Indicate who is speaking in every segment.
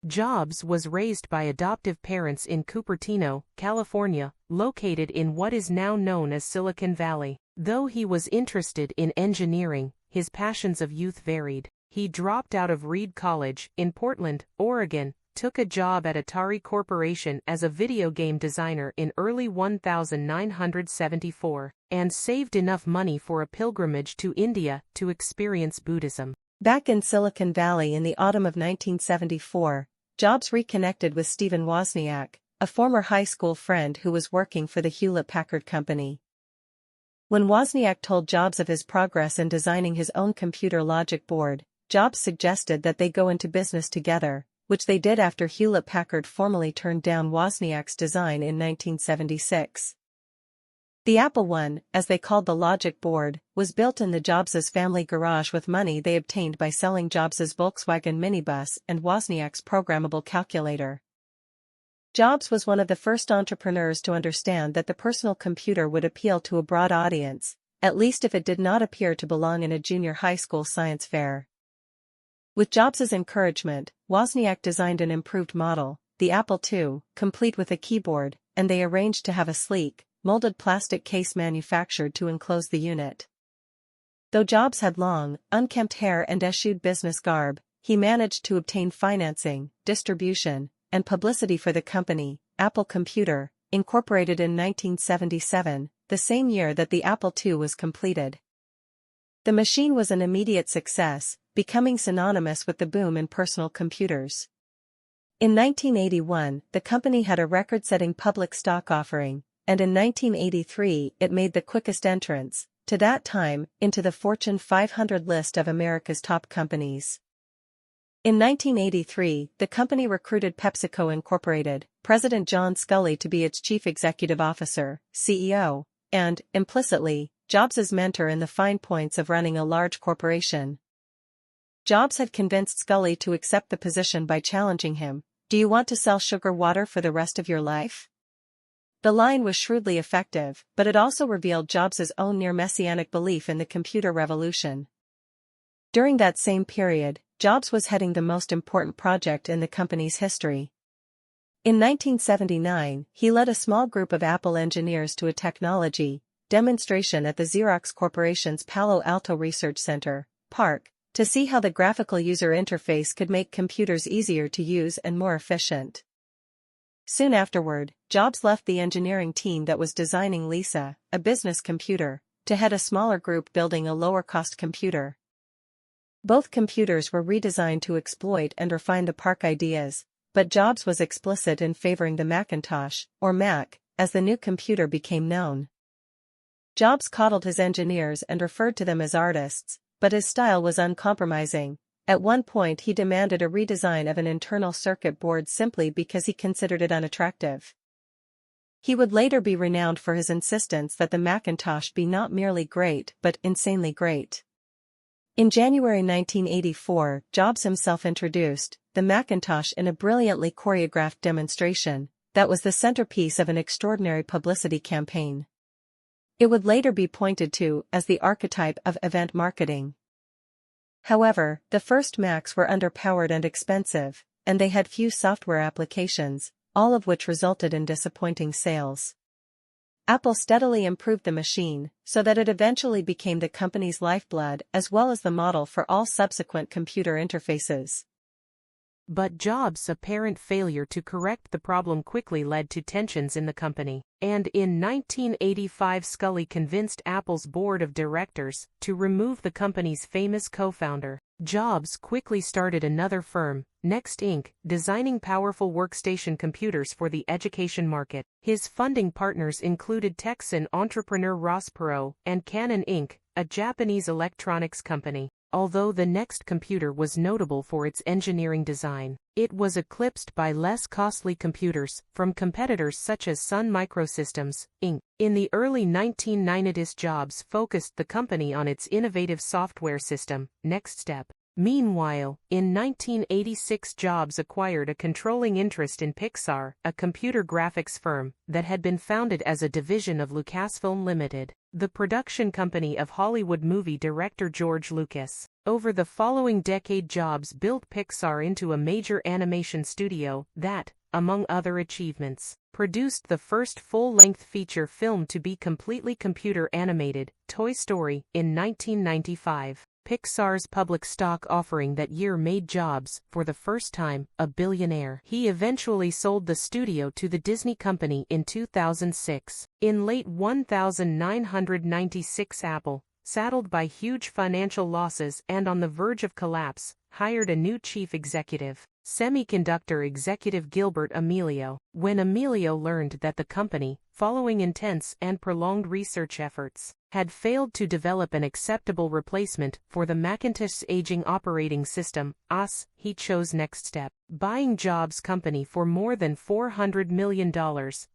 Speaker 1: Jobs was raised by adoptive parents in Cupertino, California, located in what is now known as Silicon Valley. Though he was interested in engineering, his passions of youth varied. He dropped out of Reed College, in Portland, Oregon, took a job at Atari Corporation as a video game designer in early 1974, and saved enough money for a pilgrimage to India to experience Buddhism.
Speaker 2: Back in Silicon Valley in the autumn of 1974, Jobs reconnected with Stephen Wozniak, a former high school friend who was working for the Hewlett-Packard Company. When Wozniak told Jobs of his progress in designing his own computer logic board, Jobs suggested that they go into business together, which they did after Hewlett-Packard formally turned down Wozniak's design in 1976. The Apple I, as they called the logic board, was built in the Jobs' family garage with money they obtained by selling Jobs' Volkswagen minibus and Wozniak's programmable calculator. Jobs was one of the first entrepreneurs to understand that the personal computer would appeal to a broad audience, at least if it did not appear to belong in a junior high school science fair. With Jobs' encouragement, Wozniak designed an improved model, the Apple II, complete with a keyboard, and they arranged to have a sleek, molded plastic case manufactured to enclose the unit. Though Jobs had long, unkempt hair and eschewed business garb, he managed to obtain financing, distribution, and publicity for the company, Apple Computer, incorporated in 1977, the same year that the Apple II was completed. The machine was an immediate success, becoming synonymous with the boom in personal computers. In 1981, the company had a record-setting public stock offering, and in 1983 it made the quickest entrance, to that time, into the Fortune 500 list of America's top companies. In 1983, the company recruited PepsiCo Incorporated, President John Sculley to be its chief executive officer, CEO, and, implicitly, Jobs' mentor in the fine points of running a large corporation. Jobs had convinced Sculley to accept the position by challenging him, "Do you want to sell sugar water for the rest of your life?" The line was shrewdly effective, but it also revealed Jobs' own near-messianic belief in the computer revolution. During that same period, Jobs was heading the most important project in the company's history. In 1979, he led a small group of Apple engineers to a technology demonstration at the Xerox Corporation's Palo Alto Research Center, PARC, to see how the graphical user interface could make computers easier to use and more efficient. Soon afterward, Jobs left the engineering team that was designing Lisa, a business computer, to head a smaller group building a lower-cost computer. Both computers were redesigned to exploit and refine the PARC ideas, but Jobs was explicit in favoring the Macintosh, or Mac, as the new computer became known. Jobs coddled his engineers and referred to them as artists, but his style was uncompromising. At one point he demanded a redesign of an internal circuit board simply because he considered it unattractive. He would later be renowned for his insistence that the Macintosh be not merely great but insanely great. In January 1984, Jobs himself introduced the Macintosh in a brilliantly choreographed demonstration that was the centerpiece of an extraordinary publicity campaign. It would later be pointed to as the archetype of event marketing. However, the first Macs were underpowered and expensive, and they had few software applications, all of which resulted in disappointing sales. Apple steadily improved the machine, so that it eventually became the company's lifeblood as well as the model for all subsequent computer interfaces.
Speaker 1: But Jobs' apparent failure to correct the problem quickly led to tensions in the company, and in 1985 Sculley convinced Apple's board of directors to remove the company's famous co-founder. Jobs quickly started another firm, Next Inc., designing powerful workstation computers for the education market. His funding partners included Texan entrepreneur Ross Perot and Canon Inc., a Japanese electronics company. Although the Next computer was notable for its engineering design, it was eclipsed by less costly computers from competitors such as Sun Microsystems, Inc. In the early 1990s, Jobs focused the company on its innovative software system, NextStep. Meanwhile, in 1986 Jobs acquired a controlling interest in Pixar, a computer graphics firm that had been founded as a division of Lucasfilm Limited. the production company of Hollywood movie director George Lucas. Over the following decade, Jobs built Pixar into a major animation studio that, among other achievements, produced the first full-length feature film to be completely computer-animated, Toy Story, in 1995. Pixar's public stock offering that year made Jobs, for the first time, a billionaire. He eventually sold the studio to the Disney Company in 2006. In late 1996, Apple, saddled by huge financial losses and on the verge of collapse, hired a new chief executive, semiconductor executive Gilbert Amelio. When Amelio learned that the company, following intense and prolonged research efforts, had failed to develop an acceptable replacement for the Macintosh's aging operating system, OS, he chose next step, buying Jobs' company for more than $400 million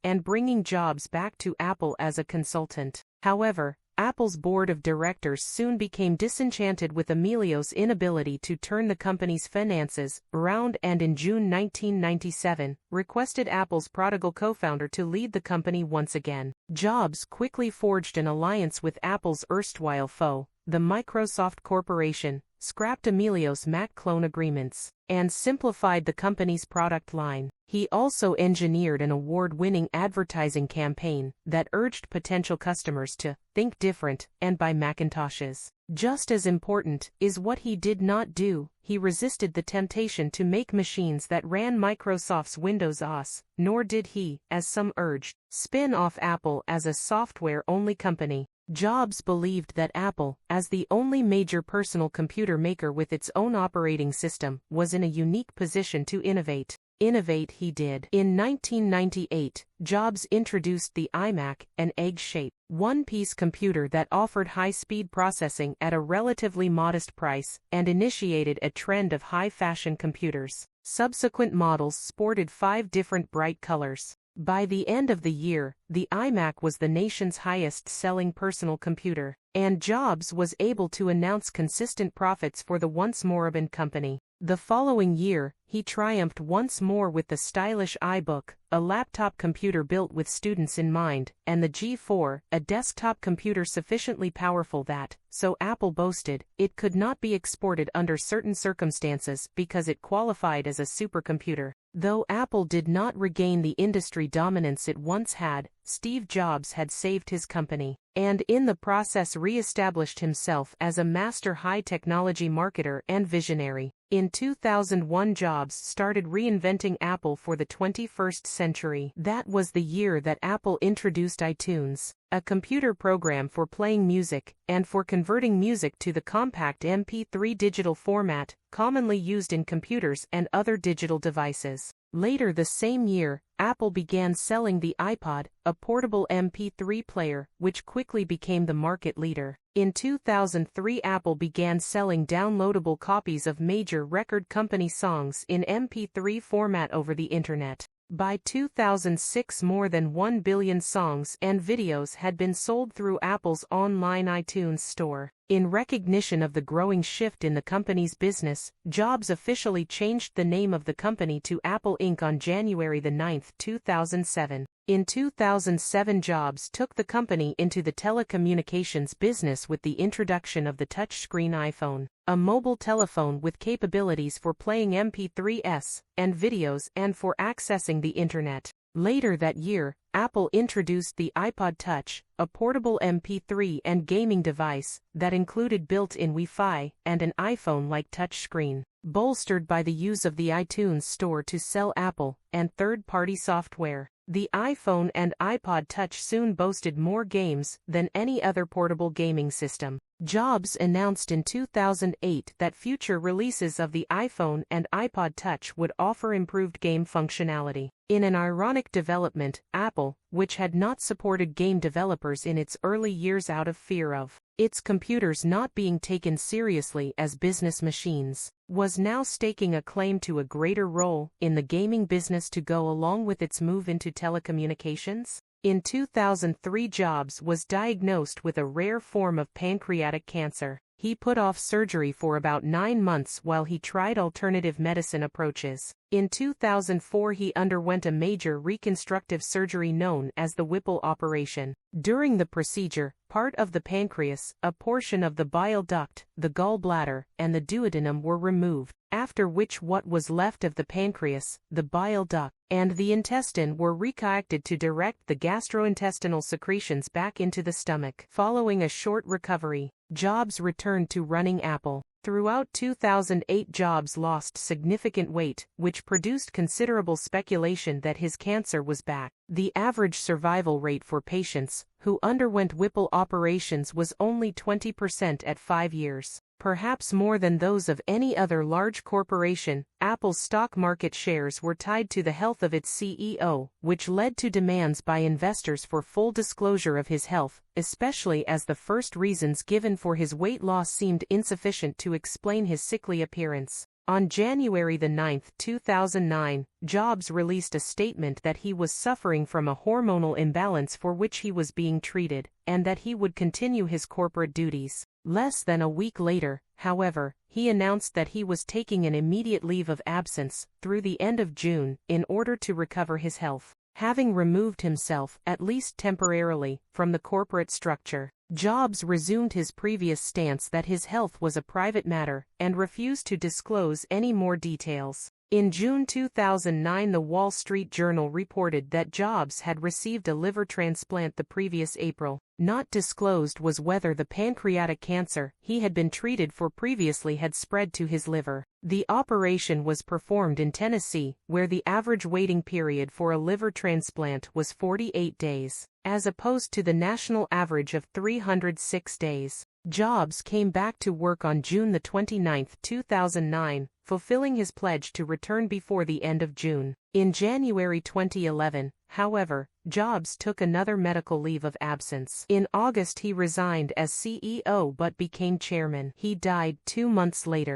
Speaker 1: and bringing Jobs back to Apple as a consultant. However, Apple's board of directors soon became disenchanted with Amelio's inability to turn the company's finances around and in June 1997, requested Apple's prodigal co-founder to lead the company once again. Jobs quickly forged an alliance with Apple's erstwhile foe, the Microsoft Corporation, scrapped Amelio's Mac clone agreements, and simplified the company's product line. He also engineered an award-winning advertising campaign that urged potential customers to think different and buy Macintoshes. Just as important is what he did not do. He resisted the temptation to make machines that ran Microsoft's Windows OS, nor did he, as some urged, spin off Apple as a software-only company. Jobs believed that Apple, as the only major personal computer maker with its own operating system, was in a unique position to innovate. Innovate he did. In 1998, Jobs introduced the iMac, an egg-shaped, one-piece computer that offered high-speed processing at a relatively modest price, and initiated a trend of high-fashion computers. Subsequent models sported 5 different bright colors. By the end of the year, the iMac was the nation's highest-selling personal computer, and Jobs was able to announce consistent profits for the once moribund company. The following year, he triumphed once more with the stylish iBook, a laptop computer built with students in mind, and the G4, a desktop computer sufficiently powerful that, so Apple boasted, it could not be exported under certain circumstances because it qualified as a supercomputer. Though Apple did not regain the industry dominance it once had, Steve Jobs had saved his company, and in the process re-established himself as a master high-technology marketer and visionary. In 2001, Jobs started reinventing Apple for the 21st century. That was the year that Apple introduced iTunes, a computer program for playing music, and for converting music to the compact MP3 digital format, commonly used in computers and other digital devices. Later the same year, Apple began selling the iPod, a portable MP3 player, which quickly became the market leader. In 2003, Apple began selling downloadable copies of major record company songs in MP3 format over the Internet. By 2006, more than 1 billion songs and videos had been sold through Apple's online iTunes store. In recognition of the growing shift in the company's business, Jobs officially changed the name of the company to Apple Inc. on January 9, 2007. In 2007, Jobs took the company into the telecommunications business with the introduction of the touchscreen iPhone, a mobile telephone with capabilities for playing MP3s and videos and for accessing the Internet. Later that year, Apple introduced the iPod Touch, a portable MP3 and gaming device that included built-in Wi-Fi and an iPhone-like touchscreen, bolstered by the use of the iTunes Store to sell Apple and third-party software. The iPhone and iPod Touch soon boasted more games than any other portable gaming system. Jobs announced in 2008 that future releases of the iPhone and iPod Touch would offer improved game functionality. In an ironic development, Apple, which had not supported game developers in its early years out of fear of its computers not being taken seriously as business machines, was now staking a claim to a greater role in the gaming business to go along with its move into telecommunications. In 2003, Jobs was diagnosed with a rare form of pancreatic cancer. He put off surgery for about 9 months while he tried alternative medicine approaches. In 2004 he underwent a major reconstructive surgery known as the Whipple operation. During the procedure, part of the pancreas, a portion of the bile duct, the gallbladder, and the duodenum were removed, after which what was left of the pancreas, the bile duct, and the intestine were reconnected to direct the gastrointestinal secretions back into the stomach. Following a short recovery, Jobs returned to running Apple. Throughout 2008 Jobs lost significant weight, which produced considerable speculation that his cancer was back. The average survival rate for patients who underwent Whipple operations was only 20% at 5 years. Perhaps more than those of any other large corporation, Apple's stock market shares were tied to the health of its CEO, which led to demands by investors for full disclosure of his health, especially as the first reasons given for his weight loss seemed insufficient to explain his sickly appearance. On January 9, 2009, Jobs released a statement that he was suffering from a hormonal imbalance for which he was being treated, and that he would continue his corporate duties. Less than a week later, however, he announced that he was taking an immediate leave of absence through the end of June in order to recover his health. Having removed himself, at least temporarily, from the corporate structure, Jobs resumed his previous stance that his health was a private matter and refused to disclose any more details. In June 2009, the Wall Street Journal reported that Jobs had received a liver transplant the previous April. Not disclosed was whether the pancreatic cancer he had been treated for previously had spread to his liver. The operation was performed in Tennessee, where the average waiting period for a liver transplant was 48 days, as opposed to the national average of 306 days. Jobs came back to work on June 29, 2009, fulfilling his pledge to return before the end of June. In January 2011, however, Jobs took another medical leave of absence. In August he resigned as CEO but became chairman. He died 2 months later.